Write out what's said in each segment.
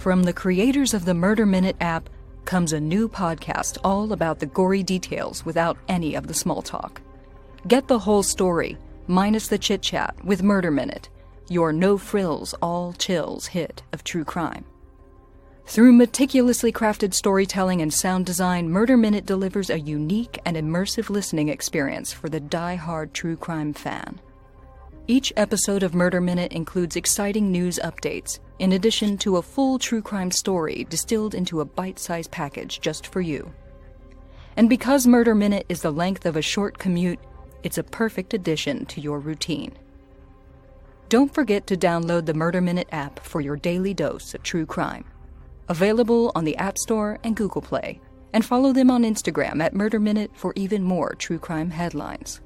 From the creators of the Murder Minute app comes a new podcast all about the gory details without any of the small talk. Get the whole story, minus the chit-chat, with Murder Minute, your no-frills, all-chills hit of true crime. Through meticulously crafted storytelling and sound design, Murder Minute delivers a unique and immersive listening experience for the die-hard true crime fan. Each episode of Murder Minute includes exciting news updates, in addition to a full true crime story distilled into a bite-sized package just for you. And because Murder Minute is the length of a short commute, it's a perfect addition to your routine. Don't forget to download the Murder Minute app for your daily dose of true crime. Available on the App Store and Google Play, and follow them on Instagram at Murder Minute for even more true crime headlines.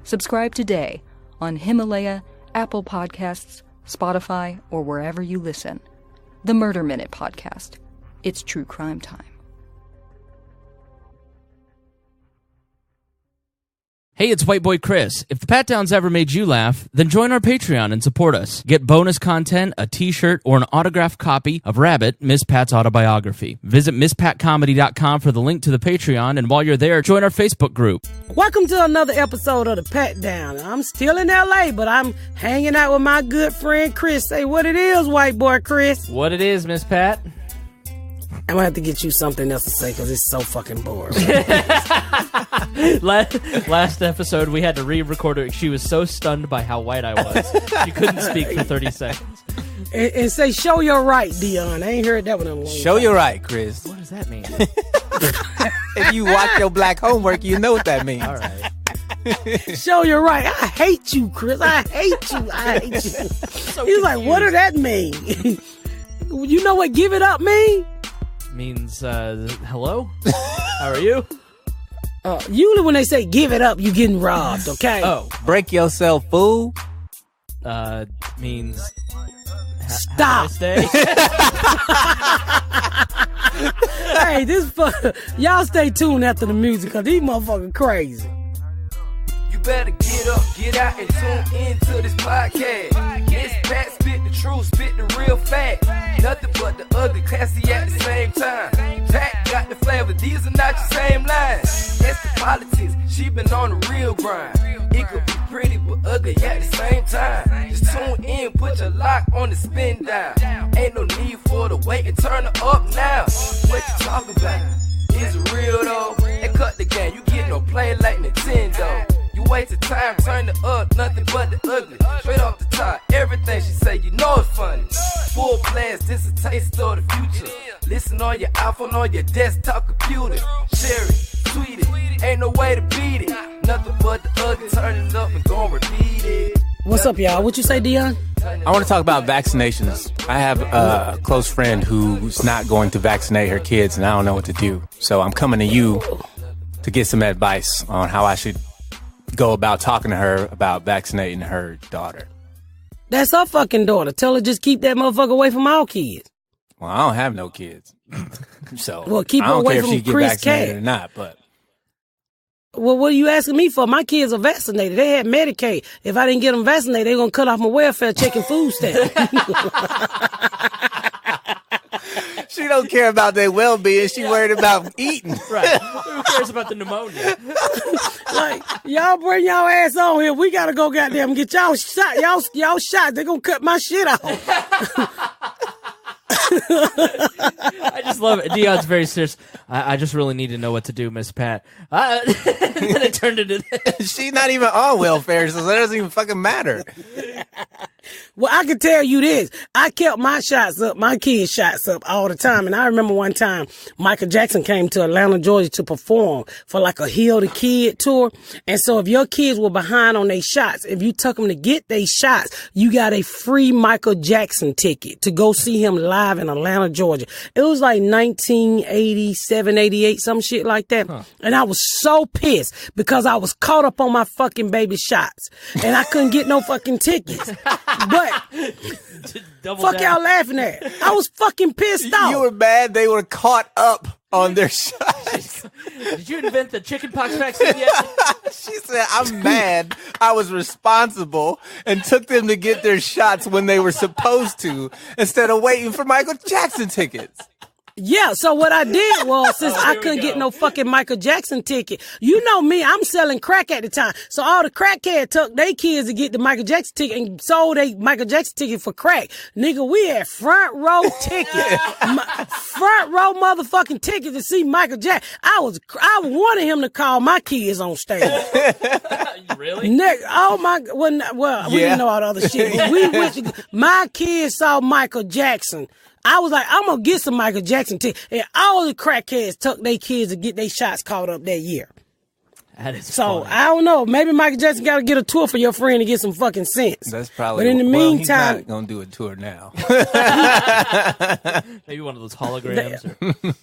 Subscribe today on Himalaya, Apple Podcasts, Spotify, or wherever you listen. The Murder Minute Podcast. It's true crime time. Hey, it's White Boy Chris. If the Pat Downs ever made you laugh, then join our Patreon and support us. Get bonus content, a t-shirt, or an autographed copy of Rabbit, Miss Pat's autobiography. Visit MissPatComedy.com for the link to the Patreon, and while you're there, join our Facebook group. Welcome to another episode of the Pat Down. I'm still in L.A., but I'm hanging out with my good friend Chris. Say what it is, White Boy Chris. What it is, Miss Pat? I'm going to have to get you something else to say because it's so fucking boring. Last episode, we had to re-record her. She was so stunned by how white I was. She couldn't speak for 30 seconds. And say, show your right, Deon. I ain't heard that one in a long time. Show your right, Chris. What does that mean? If you watch your black homework, you know what that means. All right. Show your right. I hate you, Chris. I hate you. I hate you. He's like, what does that mean? You know what give it up mean? Means, hello? How are you? Usually when they say give it up, you getting robbed, okay? Oh. Break yourself, fool. Means... Stop. Stay? Hey, y'all stay tuned after the music, because these motherfuckers crazy. You better get up, get out, and tune into this podcast. This Pat spit the truth, spit the real fact. Nothing but the ugly, classy at the same time. Pat got the flavor, these are not your same lines. That's the politics, she been on the real grind. It could be pretty but ugly at the same time. Just tune in, put your lock on the spin down. Ain't no need for the wait and turn it up now. What you talking about? Is it real though? And cut the game, you get no play like Nintendo. You wasted time, turn it up, nothing but the ugly. Straight off the top, everything she say, you know it's funny. Full blast, this a taste of the future. Listen on your iPhone, on your desktop computer. Share it, tweet it, ain't no way to beat it. Nothing but the ugly, turn it up and gon' repeat it. What's up, y'all? What you say, Deon? I want to talk about vaccinations. I have a close friend who's not going to vaccinate her kids, and I don't know what to do. So I'm coming to you to get some advice on how I should go about talking to her about vaccinating her daughter. That's her fucking daughter. Tell her just keep that motherfucker away from our kids. Well, I don't have no kids. So well, keep her I don't away care from if she get Chris vaccinated K. or not, but... Well, what are you asking me for? My kids are vaccinated. They had Medicaid. If I didn't get them vaccinated, they're going to cut off my welfare check and food stamp. She don't care about their well-being. She worried about eating. Right. Who cares about the pneumonia? Like, y'all bring y'all ass on here. We got to go goddamn get y'all shot. Y'all shot. They're going to cut my shit off. I just love it. Deon's very serious. I just really need to know what to do, Miss Pat. Then it turned into this. She's not even on welfare, so that doesn't even fucking matter. Well, I can tell you this. I kept my shots up, my kids' shots up all the time. And I remember one time Michael Jackson came to Atlanta, Georgia to perform for like a Heal the Kid tour. And so if your kids were behind on their shots, if you took them to get their shots, you got a free Michael Jackson ticket to go see him live in Atlanta, Georgia. It was like 1987, 88, some shit like that. Huh. And I was so pissed because I was caught up on my fucking baby shots and I couldn't get no fucking tickets. But fuck y'all laughing at. I was fucking pissed off. You were mad they were caught up on their shots. Did you invent the chickenpox vaccine yet? She said, I'm mad I was responsible and took them to get their shots when they were supposed to instead of waiting for Michael Jackson tickets. Yeah, so what I did was, since I couldn't get no fucking Michael Jackson ticket, you know me, I'm selling crack at the time. So all the crackheads took their kids to get the Michael Jackson ticket and sold a Michael Jackson ticket for crack. Nigga, we had front row ticket. Front row motherfucking ticket to see Michael Jackson. I wanted him to call my kids on stage. Really? Nick, oh my, well, we didn't know all the other shit. But we went my kids saw Michael Jackson. I was like, I'm going to get some Michael Jackson tickets. And all the crackheads took their kids to get their shots caught up that year. That is so, funny. I don't know. Maybe Michael Jackson got to get a tour for your friend to get some fucking sense. That's probably. But in the meantime, he's not going to do a tour now. Maybe one of those holograms.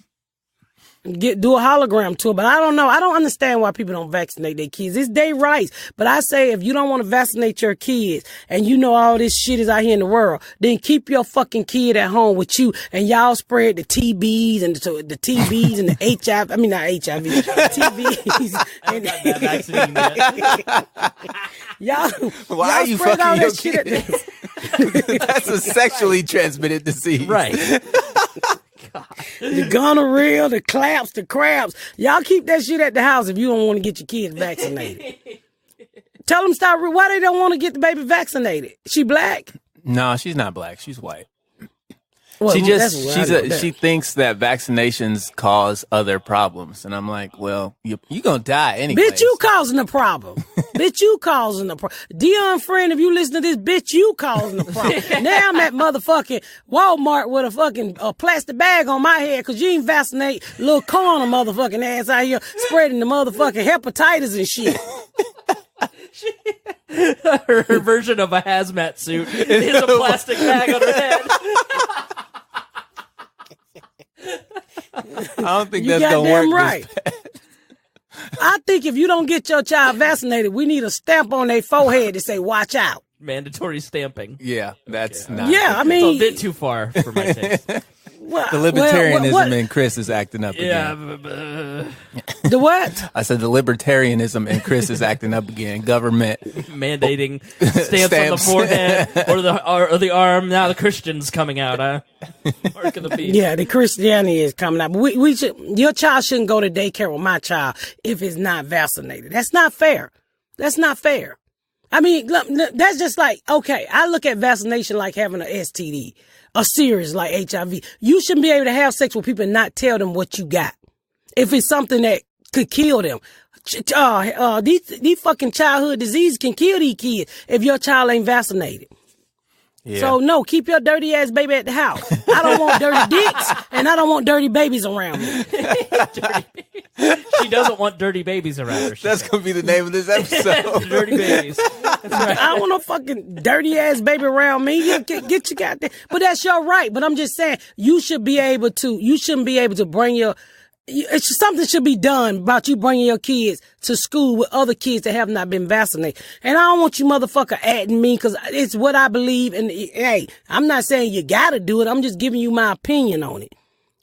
Do a hologram tour, but I don't know. I don't understand why people don't vaccinate their kids. It's their rights. But I say if you don't want to vaccinate your kids and you know all this shit is out here in the world, then keep your fucking kid at home with you and y'all spread the TBs and the TBs and the HIV. I mean, not HIV, TBs. And That vaccine yet. y'all, Why y'all are you spread all fucking your that shit at kid? That's a sexually transmitted disease. Right. the gonorrhea, the claps, the crabs. Y'all keep that shit at the house if you don't want to get your kids vaccinated. Tell them stop. Why they don't want to get the baby vaccinated? She black? No, she's not black. She's white. Well, She thinks that vaccinations cause other problems, and I'm like, well, you gonna die anyway. Bitch, you causing the problem. Bitch, you causing the problem. Deon friend, if you listen to this, bitch, you causing the problem. Now I'm at motherfucking Walmart with a fucking plastic bag on my head because you ain't vaccinate little corner motherfucking ass out here spreading the motherfucking hepatitis and shit. Her version of a hazmat suit is a plastic bag on her head. I don't think You that's gonna goddamn work. right. I think if you don't get your child vaccinated, we need a stamp on their forehead to say, watch out. Mandatory stamping. Yeah, that's not. Yeah, I It's mean, a bit too far for my taste. well, The libertarianism what? in Chris is acting up Yeah. again. The what? I said the libertarianism in Chris is acting up again. Government Mandating stamps on the Stamps. forehead or the arm. Now the Christian's coming out. Mark of the beast. Yeah, the Christianity is coming up. We should. Your child shouldn't go to daycare with my child if it's not vaccinated. That's not fair. That's not fair. I mean, look, that's just like, okay, I look at vaccination like having an STD, a serious like HIV. You shouldn't be able to have sex with people and not tell them what you got. If it's something that could kill them. These fucking childhood diseases can kill these kids if your child ain't vaccinated. Yeah. So no, keep your dirty ass baby at the house. I don't want dirty dicks and I don't want dirty babies around me. She doesn't want dirty babies around her. That's gonna be the name of this episode. Dirty babies. That's right. I don't want no fucking dirty ass baby around me. You get your goddamn. But that's your right. But I'm just saying, you shouldn't be able to bring your. Something should be done about you bringing your kids to school with other kids that have not been vaccinated. And I don't want you motherfucker adding me because it's what I believe. And hey, I'm not saying you gotta do it. I'm just giving you my opinion on it.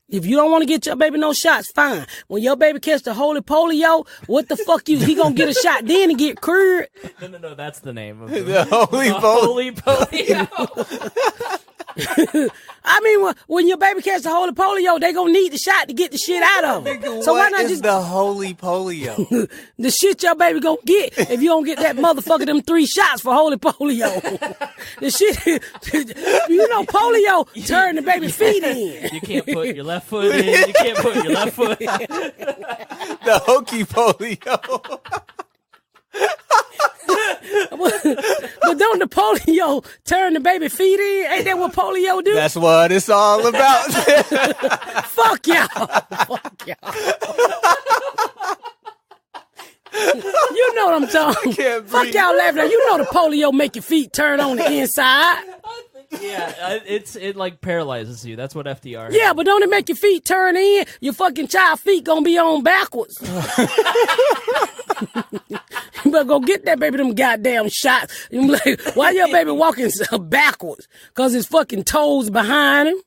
If you don't want to get your baby no shots, fine. When your baby catch the holy polio, what the fuck he gonna get a shot then and get cured? No, that's the name of The holy polio. Holy polio. I mean, when your baby catch the holy polio, they gonna need the shot to get the shit out of them. So why What not is just the holy polio? the shit your baby gonna get if you don't get that motherfucker them 3 shots for holy polio? The shit, you know, polio turn the baby feet in. You can't put your left foot in. You can't put your left foot. The hokey polio. But don't the polio turn the baby feet in? Ain't that what polio do? That's what it's all about. Fuck y'all. Fuck y'all. You know what I'm talking. can't Fuck breathe. y'all laughing. You know the polio make your feet turn on the inside. Yeah, it like paralyzes you. That's what FDR. Yeah, but don't it make your feet turn in? Your fucking child feet gonna be on backwards. You better go get that baby them goddamn shots. You be like, why your baby walking backwards? Cause his fucking toes behind him.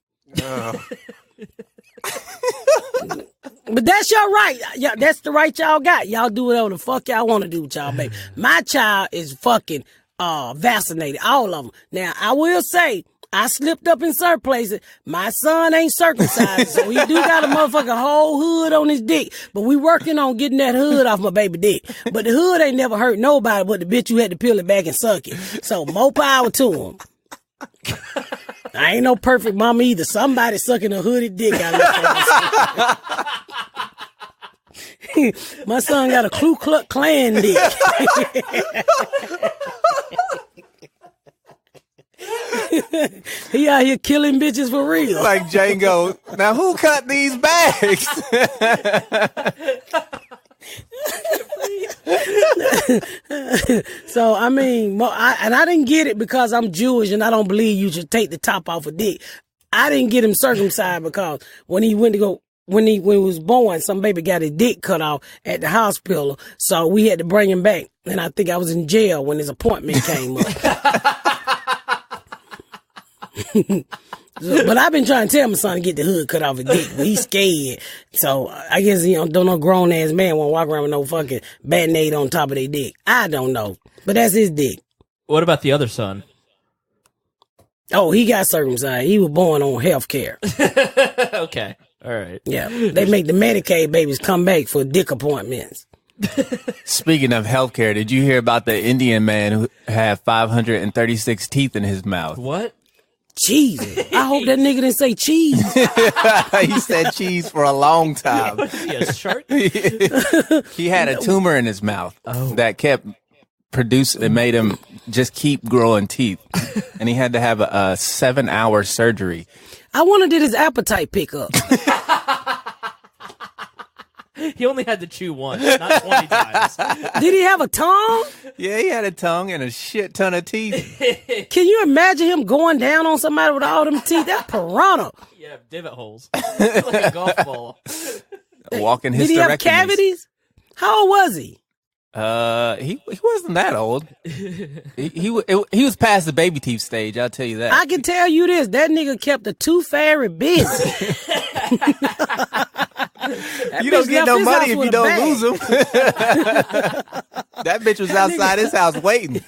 But that's your right. Yeah, that's the right y'all got. Y'all do whatever the fuck y'all want to do with y'all baby. My child is fucking vaccinated, all of them. Now, I will say, I slipped up in certain places. My son ain't circumcised, so he do got a motherfucking whole hood on his dick. But we working on getting that hood off my baby dick. But the hood ain't never hurt nobody but the bitch who had to peel it back and suck it. So more power to him. I ain't no perfect mama either. Somebody sucking a hooded dick out of that. My son got a Ku Klux Klan dick. He out here killing bitches for real. Like Django. Now who cut these bags? So, I mean, I didn't get it because I'm Jewish and I don't believe you should take the top off a dick. I didn't get him circumcised because when he was born, some baby got his dick cut off at the hospital. So we had to bring him back. And I think I was in jail when his appointment came up. But I've been trying to tell my son to get the hood cut off his dick, but he's scared. So I guess don't no grown ass man want to walk around with no fucking Band-Aid on top of their dick. I don't know, but that's his dick. What about the other son? Oh, he got circumcised. He was born on health care. Okay, all right. Yeah, they make the Medicaid babies come back for dick appointments. Speaking of healthcare, did you hear about the Indian man who had 536 teeth in his mouth? What? Jesus. I hope that nigga didn't say cheese. He said cheese for a long time. Yeah, shark? He had a tumor in his mouth that kept producing, it made him just keep growing teeth. And he had to have a 7-hour surgery. I wonder, did his appetite pick up? He only had to chew once, not 20 times. Did he have a tongue? Yeah, he had a tongue and a shit ton of teeth. Can you imagine him going down on somebody with all them teeth? That's piranha. Yeah, divot holes. Like a golf ball. Walking hysterectomies. Did he have cavities? How old was he? He wasn't that old. He was past the baby teeth stage, I'll tell you that. I can tell you this, that nigga kept the tooth fairy busy. You don't get no money if you don't lose them. That bitch was outside his house waiting.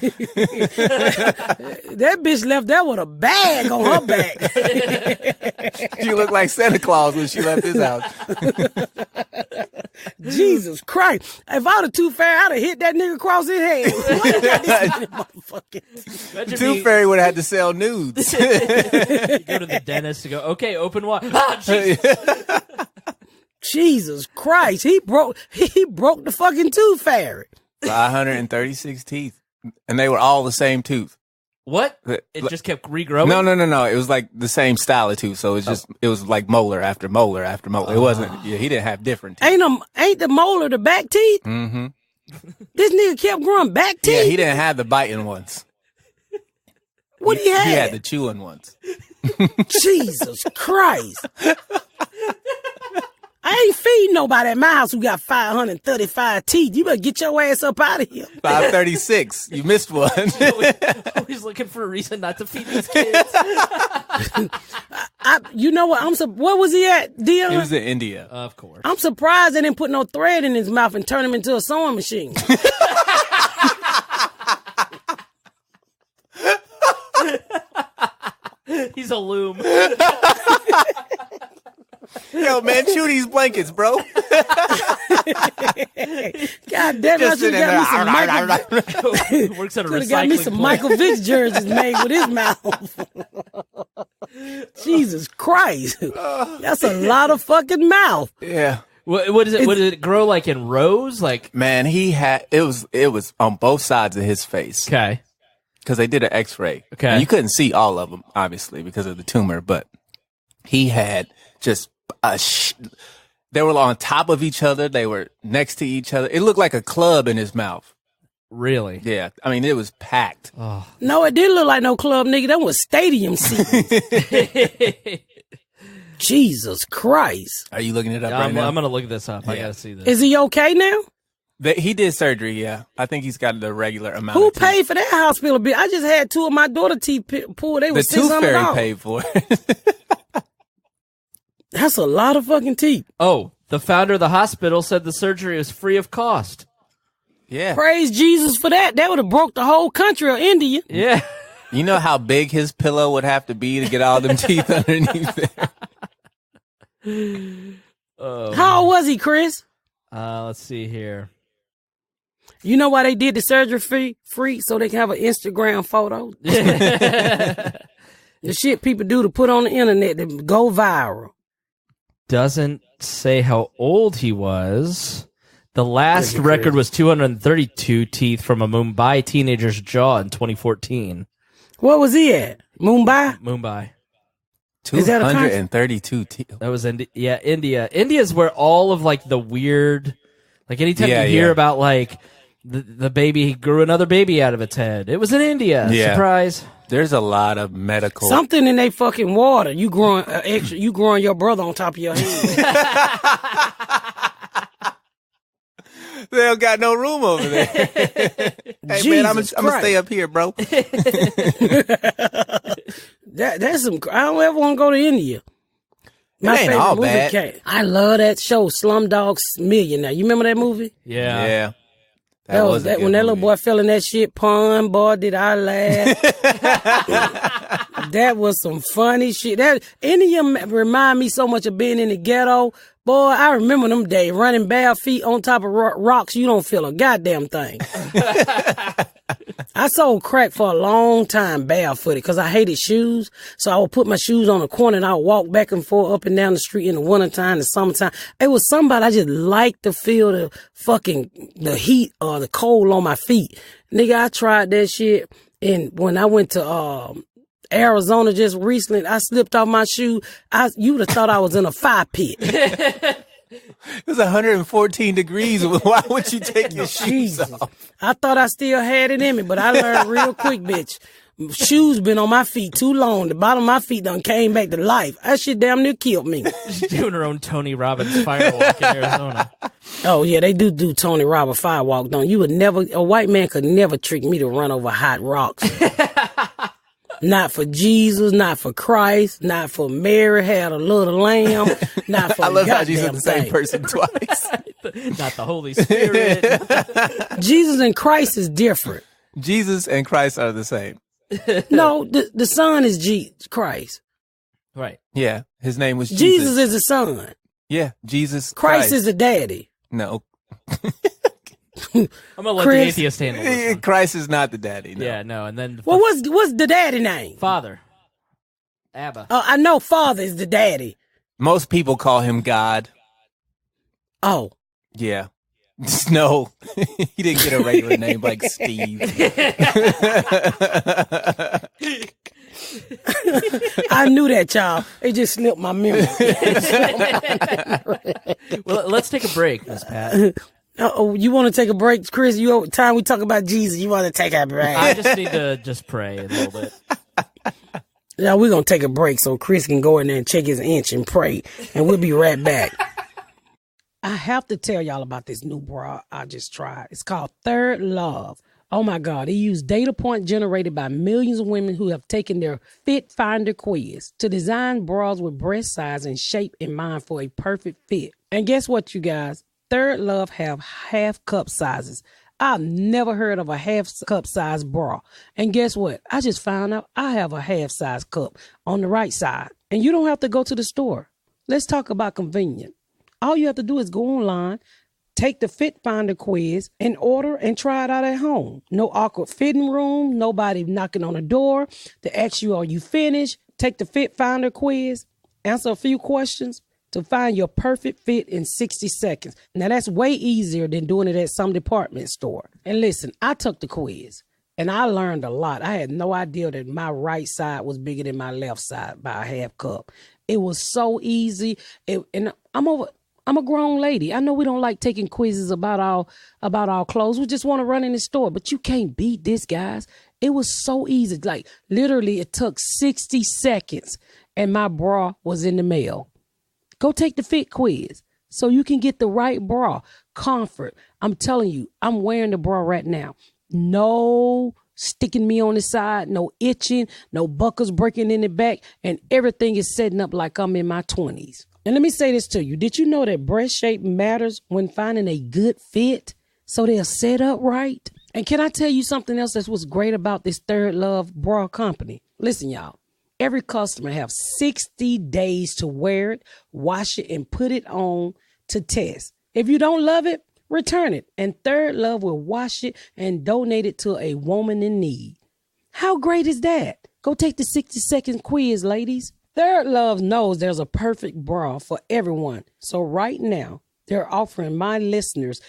That bitch left that with a bag on her back. She looked like Santa Claus when she left his house. Jesus Christ. If I would have tooth fairy, I'd have hit that nigga across his head. Tooth fairy would have had to sell nudes. You go to the dentist to go, okay, open wide. Ah, jeez. Jesus Christ. He broke the fucking tooth fairy. 536 teeth. And they were all the same tooth. What? It just kept regrowing? No. It was like the same style of tooth. So it was like molar after molar after molar. It wasn't, he didn't have different teeth. Ain't the molar the back teeth? Mm-hmm. This nigga kept growing back teeth? Yeah, he didn't have the biting ones. What he had? He had the chewing ones. Jesus Christ. I ain't feeding nobody at my house who got 535 teeth. You better get your ass up out of here. 536. You missed one. Always looking for a reason not to feed these kids. You know what? Where was he at, Deon? He was in India. Of course. I'm surprised they didn't put no thread in his mouth and turn him into a sewing machine. He's a loom. Yo, man, chew these blankets, bro. God damn it, I should have got me some Michael. Works at a Could have got me some Michael Vick jerseys made with his mouth. Jesus Christ. That's a lot of fucking mouth. Yeah. What is it? Did it grow like in rows? Like, man, it was on both sides of his face. Okay. Because they did an X-ray. Okay. And you couldn't see all of them, obviously, because of the tumor, but he had just they were on top of each other. They were next to each other. It looked like a club in his mouth. Really? Yeah. I mean, it was packed. Oh. No, it didn't look like no club, nigga. That was stadium seats. Jesus Christ. Are you looking it up I'm right now? I'm going to look this up. I got to see this. Is he okay now? He did surgery, yeah. I think he's got the regular amount Who of teeth. paid for that hospital bill? I just had two of my daughter teeth pulled. They were The tooth fairy $600. paid for it. That's a lot of fucking teeth. Oh, The founder of the hospital said the surgery was free of cost. Yeah. Praise Jesus for that. That would have broke the whole country of India. Yeah. You know how big his pillow would have to be to get all them teeth underneath there? How old was he, Chris? Let's see here. You know why they did the surgery free? So they can have an Instagram photo. The shit people do to put on the internet to go viral. Doesn't say how old he was. The last record was 232 teeth from a Mumbai teenager's jaw in 2014. What was he at? Mumbai? Mumbai. 232 teeth. That was India. India's where all of like the weird, like anytime you hear about like the baby grew another baby out of its head. It was in India. Yeah. Surprise. There's a lot of medical. Something in they fucking water. You growing extra. You growing your brother on top of your head. They don't got no room over there. Hey, Jesus man, I'm going to stay up here, bro. That's some. I don't ever want to go to India. It ain't all bad. I love that show, Slumdog Millionaire. You remember that movie? Yeah. That was that when that little boy fell in that shit pond, boy, did I laugh. That was some funny shit. That India remind me so much of being in the ghetto. Boy, I remember them days running bare feet on top of rocks. You don't feel a goddamn thing. I sold crack for a long time barefooted because I hated shoes. So I would put my shoes on the corner and I would walk back and forth up and down the street in the wintertime, the summertime. It was somebody I just liked to feel the heat or the cold on my feet. Nigga, I tried that shit. And when I went to Arizona just recently, I slipped off my shoe. You would have thought I was in a fire pit. It was 114 degrees. Why would you take your shoes off? I thought I still had it in me, but I learned real quick, bitch. Shoes been on my feet too long. The bottom of my feet done came back to life. That shit damn near killed me. She's doing her own Tony Robbins firewalk in Arizona. Oh, yeah, they do Tony Robbins firewalk, don't you? A white man could never trick me to run over hot rocks. Not for Jesus, not for Christ, not for Mary had a little lamb, not for I love how Jesus is the same person twice. Not the Holy Spirit. Jesus and Christ is different. Jesus and Christ are the same. No, the son is Christ. Right. Yeah, his name was Jesus. Jesus is the son. Yeah, Jesus Christ is the daddy. No. I'm gonna let the atheist handle this one. Christ is not the daddy. No. Yeah, no, and then Well, what's the daddy name? Father. Abba. I know Father is the daddy. Most people call him God. Oh. Yeah. No, he didn't get a regular name like Steve. I knew that, y'all. It just slipped my memory. Well, let's take a break, Miss Pat. Oh, you want to take a break, Chris? Time we talk about Jesus, you want to take a break? I just need to just pray a little bit. Yeah, we're going to take a break so Chris can go in there and check his inch and pray, and we'll be right back. I have to tell y'all about this new bra I just tried. It's called Third Love. Oh, my God. It used data points generated by millions of women who have taken their Fit Finder quiz to design bras with breast size and shape in mind for a perfect fit. And guess what, you guys? Third Love have half cup sizes. I've never heard of a half cup size bra. And guess what? I just found out I have a half size cup on the right side. And you don't have to go to the store. Let's talk about convenience. All you have to do is go online, take the Fit Finder quiz, and order and try it out at home. No awkward fitting room, nobody knocking on the door to ask you, are you finished? Take the Fit Finder quiz, answer a few questions to find your perfect fit in 60 seconds. Now, that's way easier than doing it at some department store. And listen, I took the quiz, and I learned a lot. I had no idea that my right side was bigger than my left side by a half cup. It was so easy. And I'm a grown lady. I know we don't like taking quizzes about our clothes. We just want to run in the store, but you can't beat this, guys. It was so easy. Like literally it took 60 seconds and my bra was in the mail. Go take the fit quiz so you can get the right bra. Comfort. I'm telling you, I'm wearing the bra right now. No sticking me on the side, no itching, no buckles breaking in the back, and everything is setting up like I'm in my 20s. And let me say this to you. Did you know that breast shape matters when finding a good fit so they're set up right? And can I tell you something else that's what's great about this Third Love bra company? Listen, y'all. Every customer have 60 days to wear it, wash it, and put it on to test. If you don't love it, return it. And Third Love will wash it and donate it to a woman in need. How great is that? Go take the 60-second quiz, ladies. Third Love knows there's a perfect bra for everyone. So right now, they're offering my listeners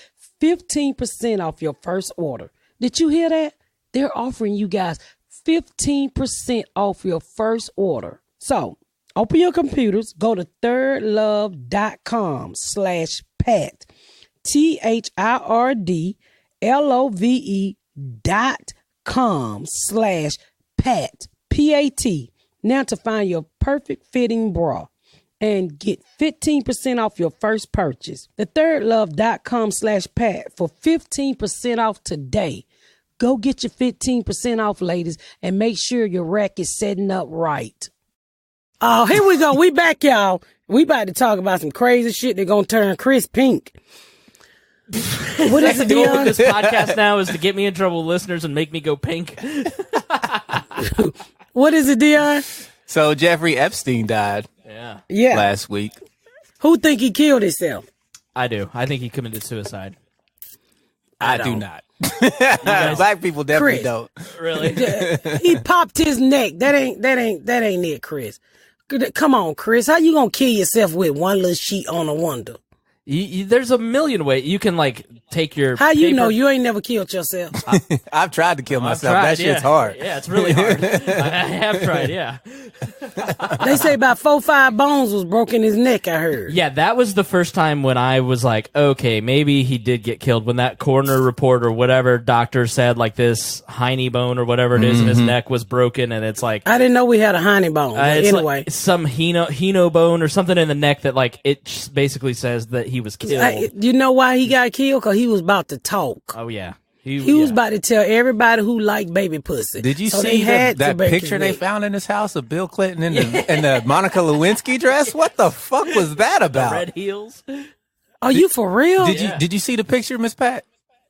15% off your first order. Did you hear that? They're offering you guys 15% off your first order. So open your computers, go to thirdlove.com/Pat, THIRDLOVE.com/Pat, PAT. Now to find your perfect fitting bra and get 15% off your first purchase. The thirdlove.com/Pat for 15% off today. Go get your 15% off, ladies, and make sure your rack is setting up right. Oh, here we go. We back, y'all. We about to talk about some crazy shit that's going to turn Chris pink. What is it, The goal Deon? of this podcast now is to get me in trouble with listeners and make me go pink. What is it, Deon? So Jeffrey Epstein died Yeah. last week. Who think he killed himself? I do. I think he committed suicide. I do not. Black people definitely Chris. don't. Really? He popped his neck. That ain't it, Chris. Come on, Chris. How you gonna kill yourself with one little sheet on a wonder? There's a million ways. You can, like, take your How you paper- know you ain't never killed yourself? I've tried to kill myself. tried, That shit's yeah. hard. Yeah, it's really hard. I have tried, yeah. They say about 4-5 bones was broken in his neck, I heard. Yeah, that was the first time when I was like, okay, maybe he did get killed. When that coroner report or whatever doctor said, like, this hiney bone or whatever it is in his neck was broken, and it's like... I didn't know we had a honey bone. But it's anyway. like some heno bone or something in the neck that, like, it just basically says that he was killed. You know why he got killed? Because he was about to talk. Oh, yeah. He was about to tell everybody who liked baby pussy. Did you So see they had that to break his picture they neck. found in his house of Bill Clinton in the Monica Lewinsky dress? What the fuck was that about? Red heels? Are you for real? Did you see the picture, Miss Pat?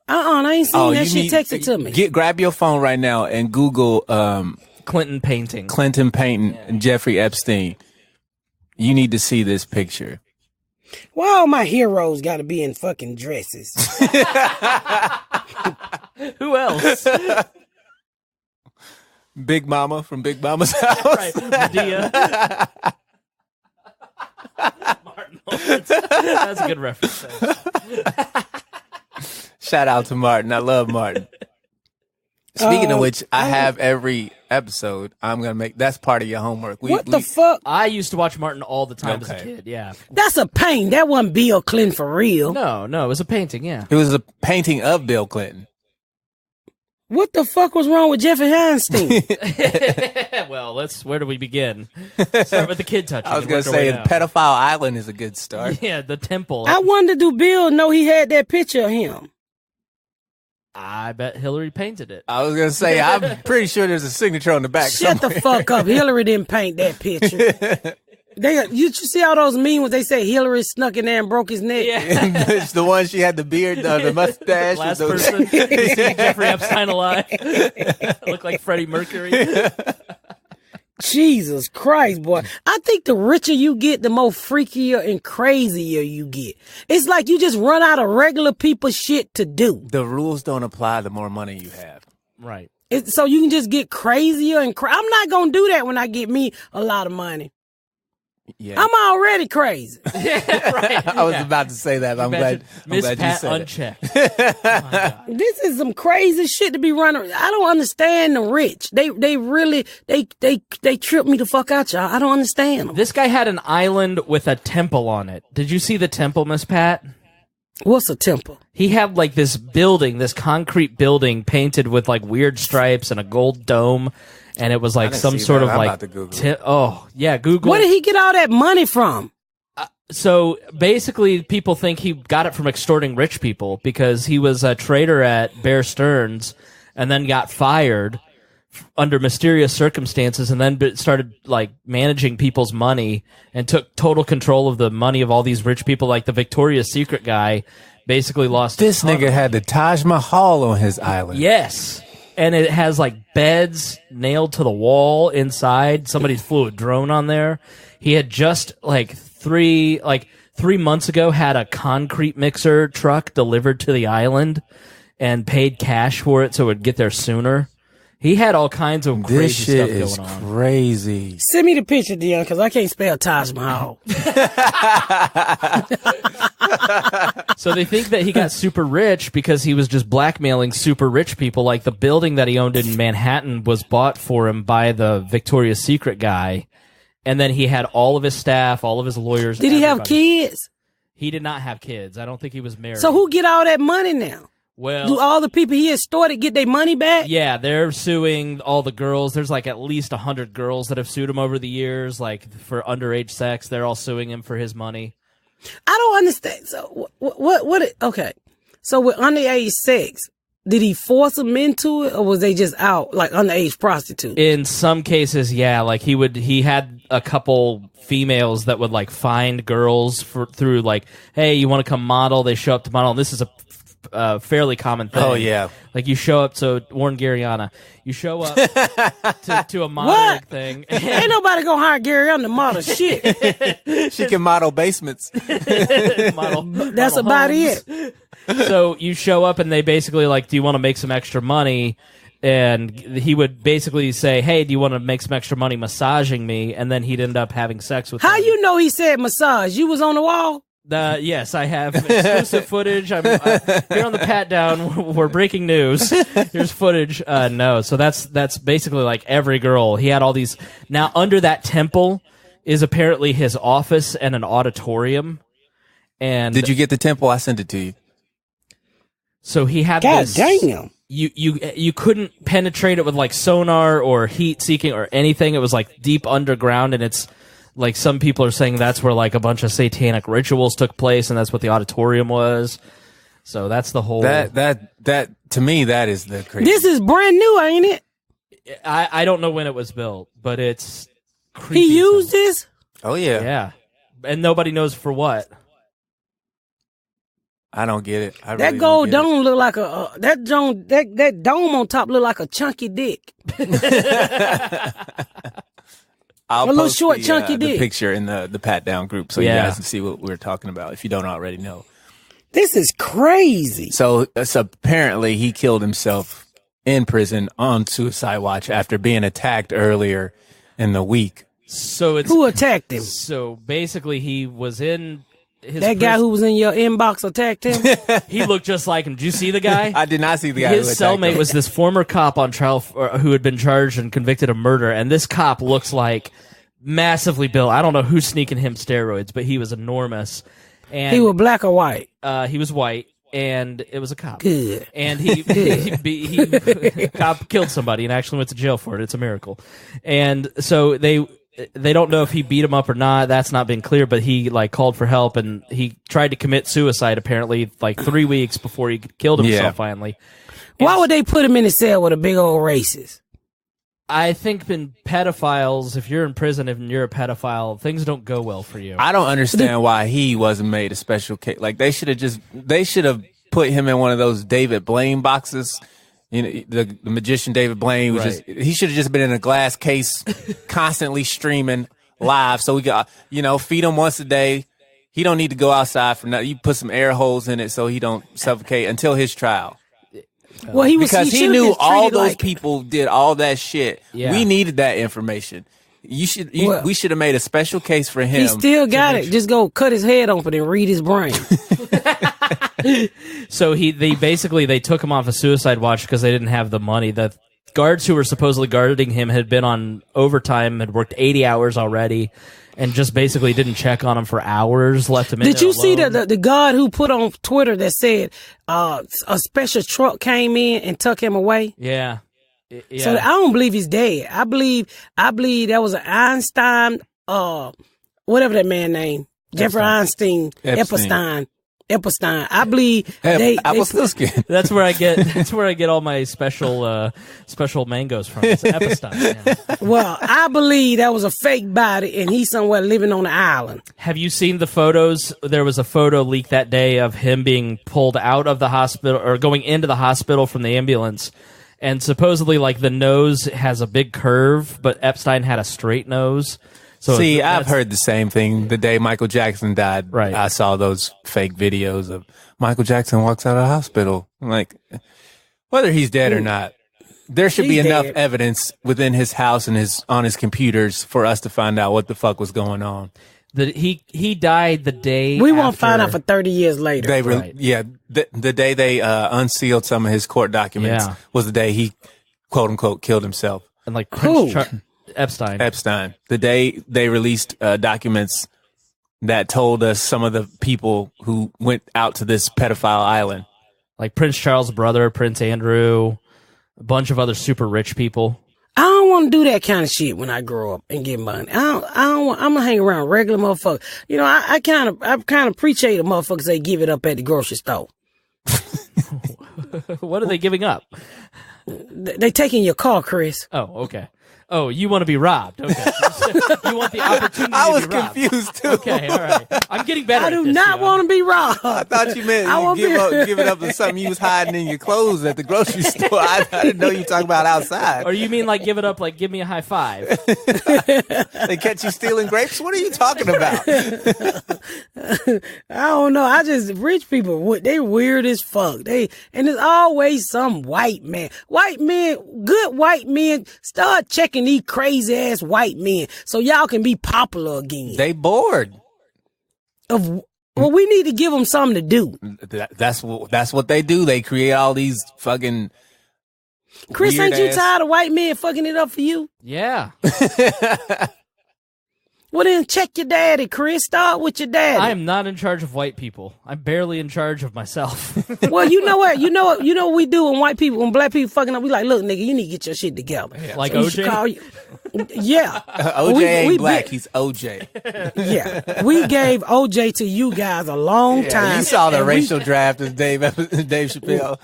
I ain't seen that shit. Text it to me. Grab your phone right now and Google Clinton painting. Clinton painting and Jeffrey Epstein. You need to see this picture. Why all my heroes got to be in fucking dresses? Who else? Big Mama from Big Mama's house. Right. Medea. Martin Lawrence. That's a good reference. Shout out to Martin. I love Martin. Speaking of which, I have every episode. I'm going to make, that's part of your homework. What the fuck? I used to watch Martin all the time as a Okay. kid, yeah. That's a pain. That wasn't Bill Clinton for real. No, it was a painting, yeah. It was a painting of Bill Clinton. What the fuck was wrong with Jeffrey Einstein? Well, where do we begin? Start with the kid touching. I was and going to work our say way down. Pedophile Island is a good start. Yeah, the temple. I wonder, do Bill know he had that picture of him? I bet Hillary painted it. I was going to say, I'm pretty sure there's a signature on the back Shut somewhere. the fuck up. Hillary didn't paint that picture. You see all those memes when they say Hillary snuck in there and broke his neck? Yeah. It's the one she had the beard, the mustache. Last with those- person to see Jeffrey Epstein alive. Look like Freddie Mercury. Jesus Christ, boy. I think the richer you get, the more freakier and crazier you get. It's like you just run out of regular people shit to do. The rules don't apply the more money you have. Right. So you can just get crazier and I'm not going to do that when I get me a lot of money. Yeah. I'm already crazy. Right. I was about to say that. But I'm glad Miss you Pat said it. unchecked. Oh, my God. This is some crazy shit to be running. I don't understand the rich. They really, they trip me the fuck out, y'all. I don't understand them. This guy had an island with a temple on it. Did you see the temple, Miss Pat? What's a temple? He had like this building, this concrete building painted with like weird stripes and a gold dome. And it was like didn't some see sort that. of I'm like, about to Google it. oh yeah, Google. Where did he get all that money from? So basically, people think he got it from extorting rich people because he was a trader at Bear Stearns and then got fired under mysterious circumstances, and then started like managing people's money and took total control of the money of all these rich people. Like the Victoria's Secret guy basically lost. This nigga had the Taj Mahal on his island. Yes. And it has like beds nailed to the wall inside. Somebody flew a drone on there. He had just like 3 months ago had a concrete mixer truck delivered to the island and paid cash for it so it would get there sooner. He had all kinds of crazy stuff going on. This shit is crazy. Send me the picture, Deon, because I can't spell Taj Mahal. So they think that he got super rich because he was just blackmailing super rich people. Like the building that he owned in Manhattan was bought for him by the Victoria's Secret guy. And then he had all of his staff, all of his lawyers. Did he have kids? He did not have kids. I don't think he was married. So who get all that money now? Well, do all the people he extorted get their money back? Yeah, they're suing all the girls. There's like at least 100 girls that have sued him over the years, like for underage sex. They're all suing him for his money. I don't understand. So what okay. So with underage sex, did he force them into it, or was they just out like underage prostitutes? In some cases, yeah. Like he had a couple females that would like find girls through like, hey, you want to come model? They show up to model. And this is a fairly common thing. Oh yeah, like you show up. So Warren Garyana, you show up to a modeling thing. Ain't nobody gonna hire Garyana to model shit. She can model basements. That's model about homes. it. So you show up and they basically like, do you want to make some extra money? And he would basically say, hey, do you want to make some extra money massaging me? And then he'd end up having sex with How them. you know he said massage? You was on the wall? Yes, I have exclusive footage. I'm here on the Pat Down. We're breaking news. Here's footage. No, so that's basically like every girl. He had all these. Now, under that temple is apparently his office and an auditorium. And did you get the temple? I sent it to you. So he had God this. damn. You couldn't penetrate it with like sonar or heat seeking or anything. It was like deep underground, and it's. Like some people are saying that's where like a bunch of satanic rituals took place, and that's what the auditorium was. So that's the whole. That to me that is the crazy. This is brand new, ain't it? I don't know when it was built, but it's. Creepy. He used this. Oh yeah, yeah, and nobody knows for what. I don't get it. I that really gold don't get dome look like a that dome on top look like a chunky dick. I'll a little post short, chunky the dick. picture in the Pat Down group so you guys can see what we're talking about if you don't already know. This is crazy. So apparently he killed himself in prison on suicide watch after being attacked earlier in the week. So it's who attacked him? So basically, he was in his that guy who was in your inbox attacked him. He looked just like him. Did you see the guy? I did not see the guy. His cellmate was this former cop on trial who had been charged and convicted of murder, and this cop looks like massively built. I don't know who's sneaking him steroids, but he was enormous. And he was black or white? He was white, and it was a cop. Good. And he cop killed somebody and actually went to jail for it. It's a miracle. And so they don't know if he beat him up or not. That's not been clear, but he like called for help, and he tried to commit suicide apparently like 3 weeks before he killed himself finally. Why would they put him in a cell with a big old racist? I think in pedophiles, if you're in prison and you're a pedophile, things don't go well for you. I don't understand why he wasn't made a special case. Like they should have put him in one of those David Blaine boxes. You know, the magician David Blaine was he should have just been in a glass case, constantly streaming live. So we got, feed him once a day. He don't need to go outside for nothing. You put some air holes in it so he don't suffocate until his trial. Well, because he knew all those people did all that shit. Yeah. We needed that information. We should have made a special case for him. He still got it. Just go cut his head open and read his brain. So they took him off a suicide watch because they didn't have the money. The guards who were supposedly guarding him had been on overtime, had worked 80 hours already, and just basically didn't check on him for hours, left him in there Did you see alone. the guard who put on Twitter that said a special truck came in and took him away? Yeah. So I don't believe he's dead. I believe that was an Einstein, whatever that man name, Jeffrey Epstein. Epstein. I believe apple skin. That's where I get all my special mangoes from. It's Epstein. Yeah. Well, I believe that was a fake body, and he's somewhere living on the island. Have you seen the photos? There was a photo leak that day of him being pulled out of the hospital or going into the hospital from the ambulance. And supposedly, like, the nose has a big curve, but Epstein had a straight nose. So see, I've heard the same thing. The day Michael Jackson died, right. I saw those fake videos of Michael Jackson walks out of the hospital. I'm like, whether he's dead or not, there should be enough evidence within his house and on his computers for us to find out what the fuck was going on. He died the day we won't find out for 30 years later. The day they unsealed some of his court documents was the day he quote unquote killed himself. And like Epstein. The day they released documents that told us some of the people who went out to this pedophile island. Like Prince Charles' brother, Prince Andrew, a bunch of other super rich people. I don't want to do that kind of shit when I grow up and get money. I'm gonna hang around regular motherfuckers. You know, I kind of appreciate the motherfuckers they give it up at the grocery store. What are they giving up? They taking your car, Chris. Oh, okay. Oh, you want to be robbed. Okay. You want the opportunity I was to be robbed. confused, too. Okay, all right. I'm getting better I at do this, not want to be robbed. I thought you meant you give it up to something you was hiding in your clothes at the grocery store. I didn't know you were talking about outside. Or you mean like give it up, like give me a high five? They catch you stealing grapes? What are you talking about? I don't know. Rich people, they weird as fuck. And there's always some white man. Good white men, start checking these crazy ass white men so y'all can be popular again. They bored. Well, we need to give them something to do. That's what they do. They create all these fucking. Chris, ain't you tired of white men fucking it up for you? Yeah. Well, then check your daddy, Chris. Start with your daddy. I am not in charge of white people. I'm barely in charge of myself. Well, you know what? You know what we do when black people fucking up? We like, look, nigga, you need to get your shit together. Yeah. Like so OJ? Yeah. OJ ain't black. He's OJ. Yeah. We gave OJ to you guys a long time. You saw the racial draft of Dave Chappelle.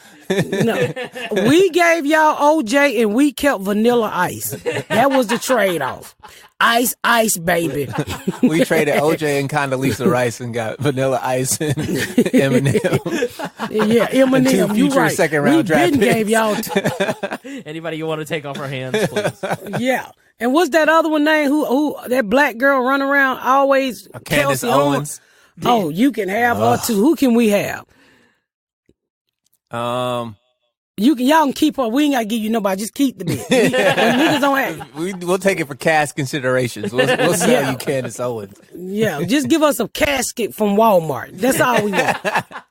No. We gave y'all OJ and we kept Vanilla Ice. That was the trade-off. Ice, baby. We traded OJ and Condoleezza Rice and got Vanilla Ice and Eminem. Yeah, Eminem. And you right. Second round draft picks. Gave y'all. Anybody you want to take off our hands, please? Yeah. And what's that other one name? Who that black girl run around always? Candace Kelsey Owens. Oh, you can have her too. Who can we have? Y'all can keep her. We ain't gotta give you nobody. Just keep the bitch. Niggas don't have. We'll take it for cash considerations. We'll sell you Candace Owens. Yeah, just give us a casket from Walmart. That's all we want.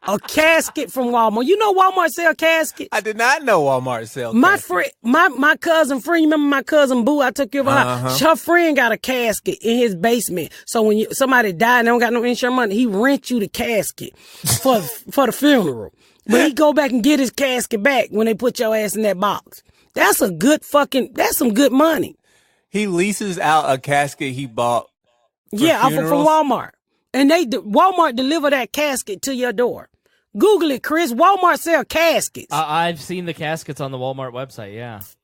A casket from Walmart. You know Walmart sell caskets? I did not know Walmart sell my caskets. friend, my cousin friend. You remember my cousin Boo? I took you over her friend got a casket in his basement. So when somebody died and they don't got no insurance money, he rent you the casket for the funeral. But he go back and get his casket back when they put your ass in that box. That's some good money. He leases out a casket he bought for funerals? From Walmart. And Walmart deliver that casket to your door. Google it, Chris. Walmart sell caskets. I've seen the caskets on the Walmart website, yeah. So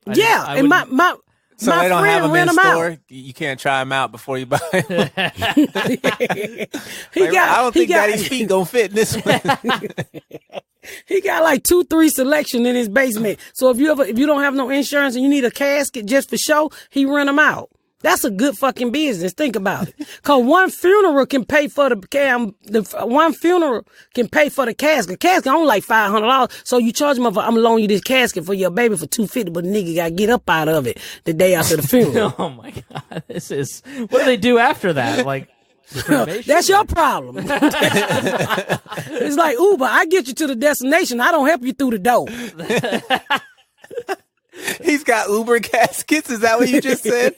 my they don't have friend them ran in them store? out. You can't try them out before you buy them? I don't think Daddy's feet gonna fit in this one. He got like 2-3 selection in his basement. So if you don't have no insurance and you need a casket just for show, he rent them out. That's a good fucking business. Think about it. Cause one funeral can pay for the casket. Casket only like $500. So you charge him I'm loaning you this casket for your baby for $250, but the nigga gotta get up out of it the day after the funeral. Oh my God. What do they do after that? Like, that's your problem. It's like Uber. I get you to the destination. I don't help you through the door. He's got Uber caskets. Is that what you just said?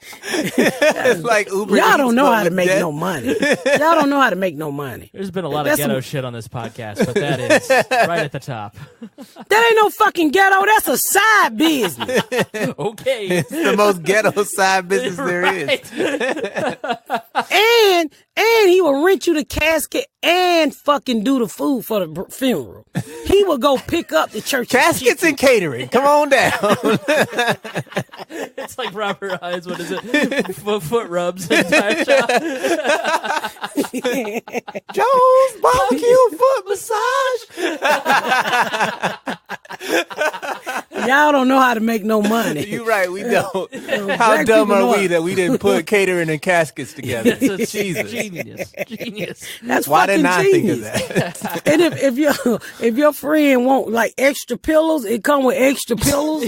It's like Uber Y'all Eats, don't know but how to with make death. no money. Y'all don't know how to make no money. There's been a lot of That's ghetto some- shit on this podcast, but that is right at the top. That ain't no fucking ghetto. That's a side business. Okay. It's the most ghetto side business there is. And he will rent you the casket and fucking do the food for the funeral. He will go pick up the church Caskets and catering. Come on down. It's like Robert Hines. What is it? Foot rubs and tire shop. Joe's barbecue foot massage. Y'all don't know how to make no money. You right, we don't. How Black dumb people are know we it. that we didn't put catering and caskets together? It's a Jesus. genius. That's Why fucking didn't I genius. think of that? And if your friend want like extra pillows, it come with extra pillows.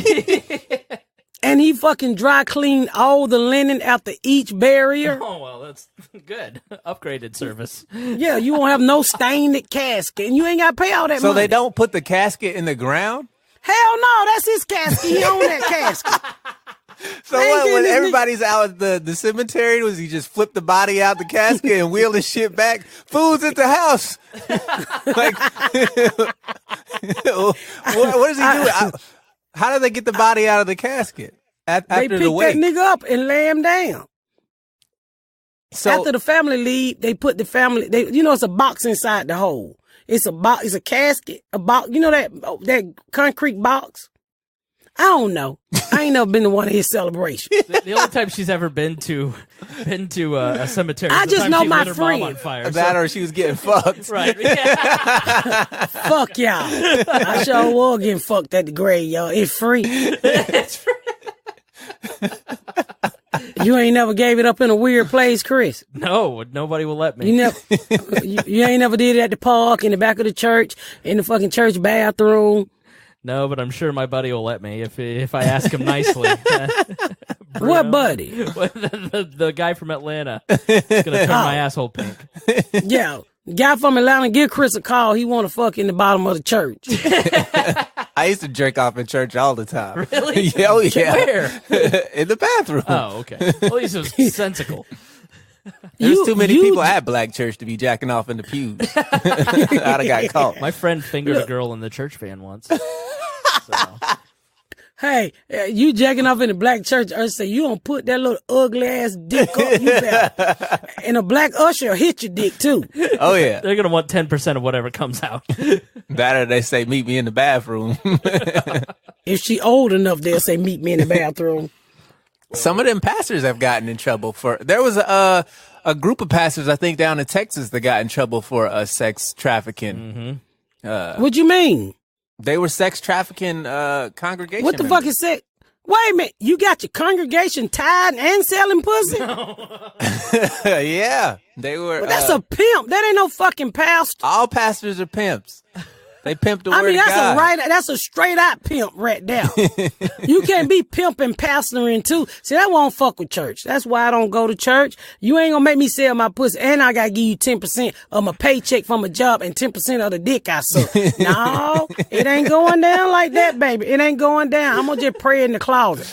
And he fucking dry clean all the linen after each burial. Oh, well, that's good. Upgraded service. Yeah, you won't have no stained casket, and you ain't got to pay all that So money. they don't put the casket in the ground? Hell no, that's his casket. He own that casket. So They ain't what, getting when this everybody's out at the cemetery, was he just flip the body out the casket and wheel the shit back? Food's at the house. Like, what does he do? How do they get the body out of the casket They after pick the that wake? nigga up and lay him down. So After the family leave, they put the family. It's a box inside the hole. It's a box. It's a casket. A box. You know that concrete box. I don't know. I ain't never been to one of his celebrations. The only time she's ever been to a cemetery. I is the just time know she my lit her mom friend. on fire. that or she was getting fucked. Right. Yeah. Fuck y'all. I sure was getting fucked at the grave, y'all. It's free. It's free. You ain't never gave it up in a weird place, Chris. No, nobody will let me. You never. you ain't never did it at the park, in the back of the church, in the fucking church bathroom. No, but I'm sure my buddy will let me if I ask him nicely. What buddy? The guy from Atlanta is gonna turn my asshole pink. Yeah. Guy from Atlanta, give Chris a call. He want to fuck in the bottom of the church. I used to jerk off in church all the time. Really? Yeah, oh, yeah. Where? In the bathroom. Oh, okay. At least it was sensical. There's too many people at black church to be jacking off in the pews. I'd have got caught. My friend fingered a girl in the church van once. So. Hey, you jacking off in the black church, usher say, you don't put that little ugly ass dick up, you better. And a black usher will hit your dick too. Oh, yeah. They're gonna want 10% of whatever comes out. That or they say, meet me in the bathroom. If she old enough, they'll say, meet me in the bathroom. Some of them pastors have gotten in trouble for. There was a group of pastors, I think, down in Texas that got in trouble for sex trafficking. What you mean? They were sex trafficking congregation. What the fuck is that? Wait a minute, you got your congregation tied and selling pussy? Yeah, they were. Well, that's a pimp. That ain't no fucking pastor. All pastors are pimps. They pimp the word I mean, of God. that's a straight out pimp right there. You can't be pimping, pastoring too. See, that won't fuck with church. That's why I don't go to church. You ain't gonna make me sell my pussy, and I gotta give you 10% of my paycheck from a job and 10% of the dick I suck. No, it ain't going down like that, baby. It ain't going down. I'm gonna just pray in the closet.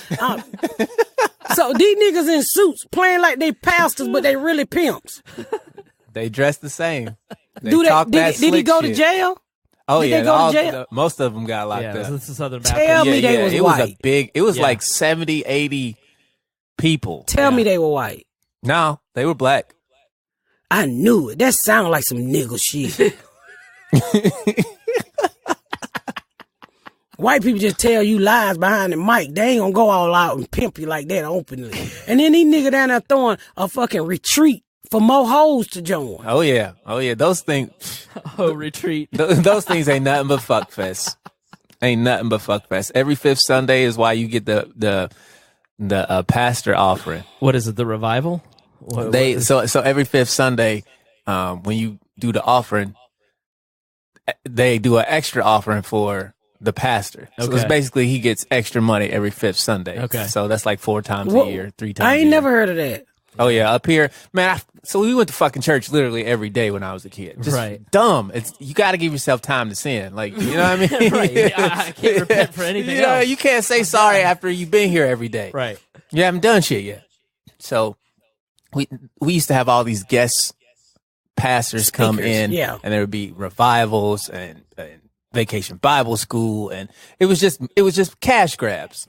So these niggas in suits playing like they pastors, but they really pimps. They dress the same. They Do talk that? that Did he slick go to shit. jail? Oh Did yeah, they go to jail? most of them got locked Yeah, up. this is Southern Tell Baptist. me they was it was a white. big. It was Yeah. like 70, 80 people. Tell me they were white. No, they were black. I knew it. That sounded like some nigga shit. White people just tell you lies behind the mic. They ain't gonna go all out and pimp you like that openly. And then these niggas down there throwing a fucking retreat for more hoes to join. Oh yeah, those things. Oh, retreat. Those things ain't nothing but fuck fest. Ain't nothing but fuck fest. Every fifth Sunday is why you get the pastor offering. What is it? The revival? So every fifth Sunday, when you do the offering, they do an extra offering for the pastor. So it's Okay. basically he gets extra money every fifth Sunday. Okay. So that's like 4 times What- a year, 3 times. I a ain't year. never heard of that. Oh yeah, up here, man. So we went to fucking church literally every day when I was a kid. Just Right. dumb. You got to give yourself time to sin. Like, you know what I mean? Right. Yeah, I can't repent for anything You know, else. you can't say sorry after you've been here every day. Right. You haven't done shit yet. So we used to have all these guest pastors come in, yeah. and there would be revivals and Vacation Bible School, and it was just cash grabs.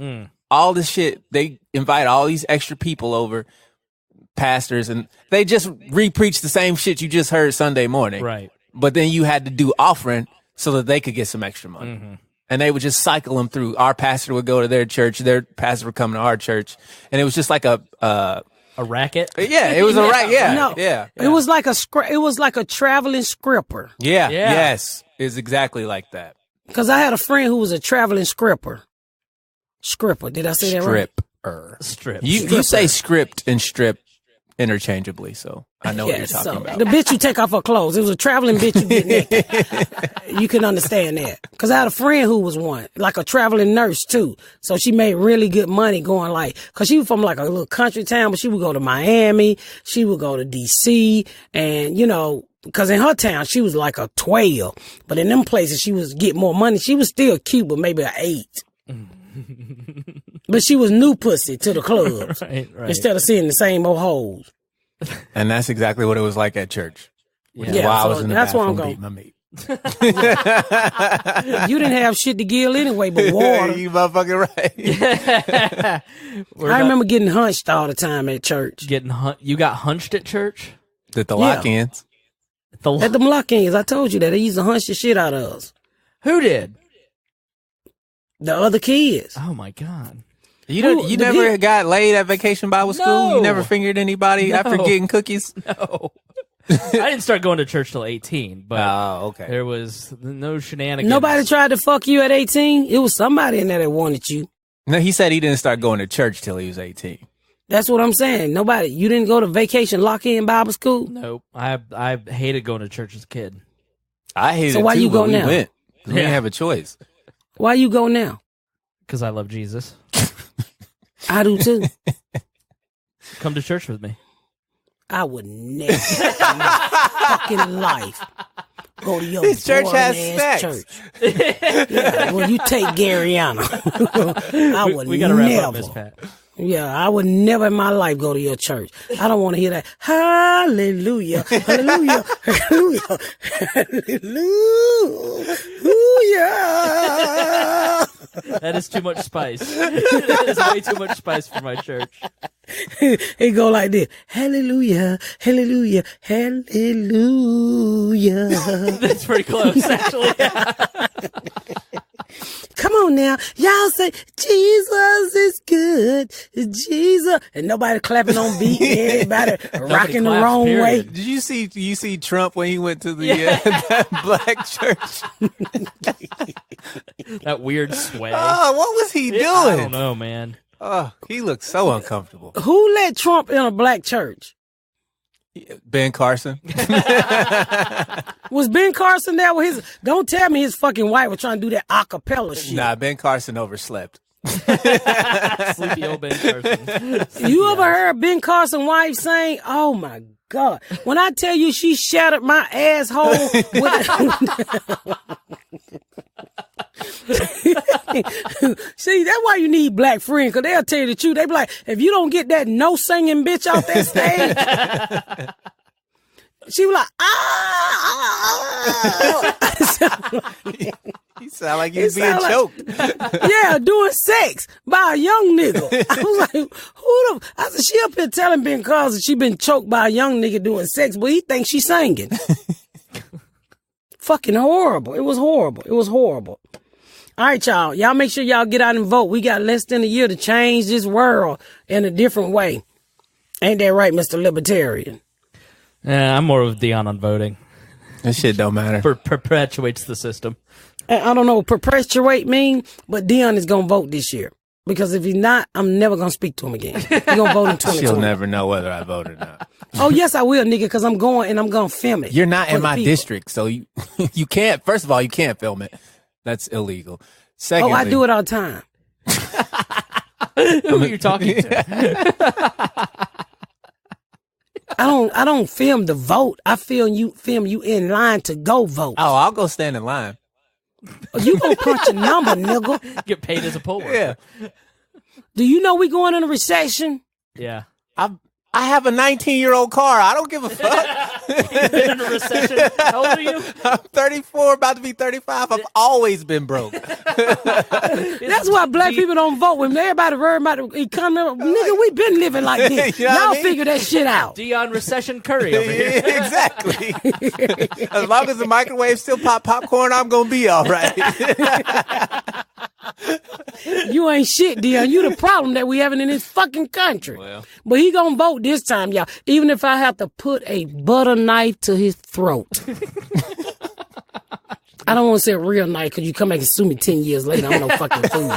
All this shit. They invite all these extra people over, pastors, and they just re-preach the same shit you just heard Sunday morning. Right. But then you had to do offering so that they could get some extra money. Mm-hmm. And they would just cycle them through. Our pastor would go to their church, their pastor would come to our church, and it was just like a racket. Yeah, it was a racket. Yeah, No, yeah. It was like a traveling scripper. Yeah, yes, it's exactly like that. Because I had a friend who was a traveling scripper. Scripper, did I say that right? Strip. You say script and strip interchangeably, so I know what you're talking about. The bitch you take off her clothes. It was a traveling bitch you get naked. You can understand that. Because I had a friend who was one, like a traveling nurse too. So she made really good money going because she was from like a little country town, but she would go to Miami, she would go to DC, and because in her town she was like a 12, but in them places she was get more money. She was still cute, but maybe an 8. But she was new pussy to the clubs right. instead of seeing the same old hoes. And that's exactly what it was like at church. Which is Yeah, why I so was in the that's where I'm bathroom going. beating my meat. You didn't have shit to give anyway but water. You motherfucking right. I remember getting hunched all the time at church. You got hunched at church? The lock-ins. At them lock-ins, I told you that. They used to hunch the shit out of us. Who did? The other kids. Oh my God. You never got laid at Vacation Bible School? No. You never fingered anybody after getting cookies? No. I didn't start going to church till 18, but okay. there was no shenanigans. Nobody tried to fuck you at 18? It was somebody in there that wanted you. No, he said he didn't start going to church till he was 18. That's what I'm saying. You didn't go to Vacation Lock-In Bible School? Nope. I hated going to church as a kid. I hated So why it too, you go but we now? went. We didn't have a choice. Why you go now? Because I love Jesus. I do too. Come to church with me. I would never in my fucking life go to your This church has boring-ass snacks. church. Yeah, well, you take Garyana. I would We got to wrap up, never. Miss Pat. Yeah, I would never in my life go to your church. I don't want to hear that. Hallelujah, hallelujah, hallelujah, hallelujah. That is too much spice. That is way too much spice for my church. It go like this. Hallelujah, hallelujah, hallelujah. That's pretty close, actually. Come on now. Y'all say, Jesus is good. Jesus. And nobody clapping on beat. Everybody rocking the claps, wrong period. way. Did you see Trump when he went to the that black church? That weird sway. Oh, what was he doing? I don't know, man. Oh, he looked so uncomfortable. Who let Trump in a black church? Ben Carson. Was Ben Carson there with his... Don't tell me his fucking wife was trying to do that a cappella shit. Nah, Ben Carson overslept. Sleepy old Ben Carson. You ever heard Ben Carson's wife sing? Oh my God. When I tell you she shattered my asshole with See, that's why you need black friends, because they'll tell you the truth. They be like, if you don't get that no singing bitch off that stage, she was like, You sound like you being choked. yeah, doing sex by a young nigga. I was like, I said, she up here telling Ben Carson she been choked by a young nigga doing sex, but he thinks she's singing. Fucking horrible. It was horrible. It was horrible. All right, y'all. Y'all make sure y'all get out and vote. We got less than a year to change this world in a different way. Ain't that right, Mr. Libertarian? Yeah, I'm more of Deon on voting. That shit don't matter. Perpetuates the system. I don't know what perpetuate mean, but Deon is going to vote this year. Because if he's not, I'm never going to speak to him again. He's going to vote in 2020. She'll never know whether I vote or not. Oh, yes, I will, nigga, because I'm going and I'm going to film it. You're not for in the my people. district, so you can't. First of all, you can't film it. That's illegal. Secondly, Oh, I do it all the time. Who are you talking to? I don't film the vote. I film you in line to go vote. Oh, I'll go stand in line. You gonna punch a number, nigga. Get paid as a poll worker. Yeah. Do you know we going in a recession? Yeah. I have a 19-year-old car. I don't give a fuck. You've been in a recession. How old are you? I'm 34, about to be 35. I've always been broke. That's why black people don't vote. When everybody worry about the economy, nigga, we been living like this. You know Y'all what I mean? figure that shit out. Deon Recession Curry over here. Exactly. As long as the microwave still pop popcorn, I'm going to be all right. You ain't shit, Deon. You the problem that we having in this fucking country. Well. But he gonna vote this time, y'all. Even if I have to put a butter knife to his throat. I don't want to say a real knife because you come back and sue me 10 years later. I'm no fucking fool.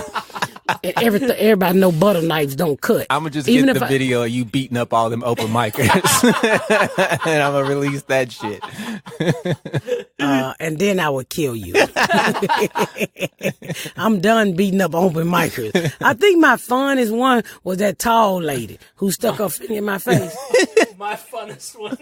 And everybody know butter knives don't cut. I'm going to just Even get if the video of you beating up all them open micers. And I'm going to release that shit. And then I would kill you. I'm done beating up open micers. I think my funnest one was that tall lady who stuck her finger in my face. My funnest one.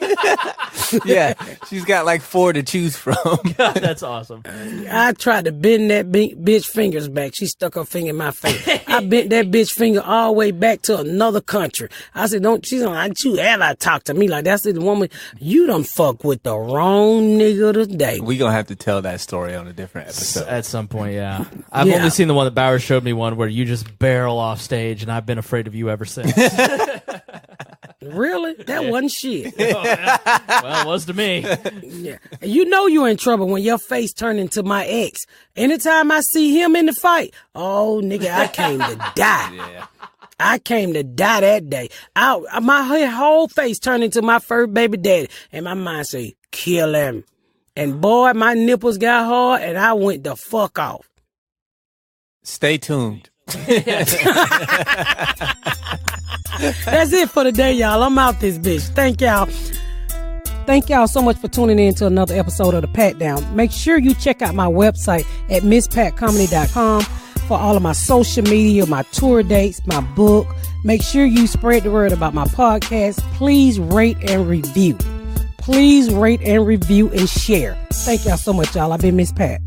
Yeah, she's got like 4 to choose from. God, that's awesome. I tried to bend that bitch fingers back. She stuck her finger in my face. I bent that bitch finger all the way back to another country. I said, don't you ever talk to me like that. I said, the woman, you done fuck with the wrong nigga today. We going to have to tell that story on a different episode. At some point, yeah. I've only seen the one that Bauer showed me, one where you just barrel off stage, and I've been afraid of you ever since. Really? That wasn't shit. Well, it was to me. Yeah. You know you're in trouble when your face turned into my ex. Anytime I see him in the fight, oh, nigga, I came to die. Yeah. I came to die that day. My whole face turned into my first baby daddy. And my mind say, kill him. And boy, my nipples got hard and I went the fuck off. Stay tuned. That's it for today, y'all. I'm out this bitch. Thank y'all. Thank y'all so much for tuning in to another episode of The Pat Down. Make sure you check out my website at misspatcomedy.com for all of my social media, my tour dates, my book. Make sure you spread the word about my podcast. Please rate and review. Please rate and review and share. Thank y'all so much, y'all. I've been Miss Pat.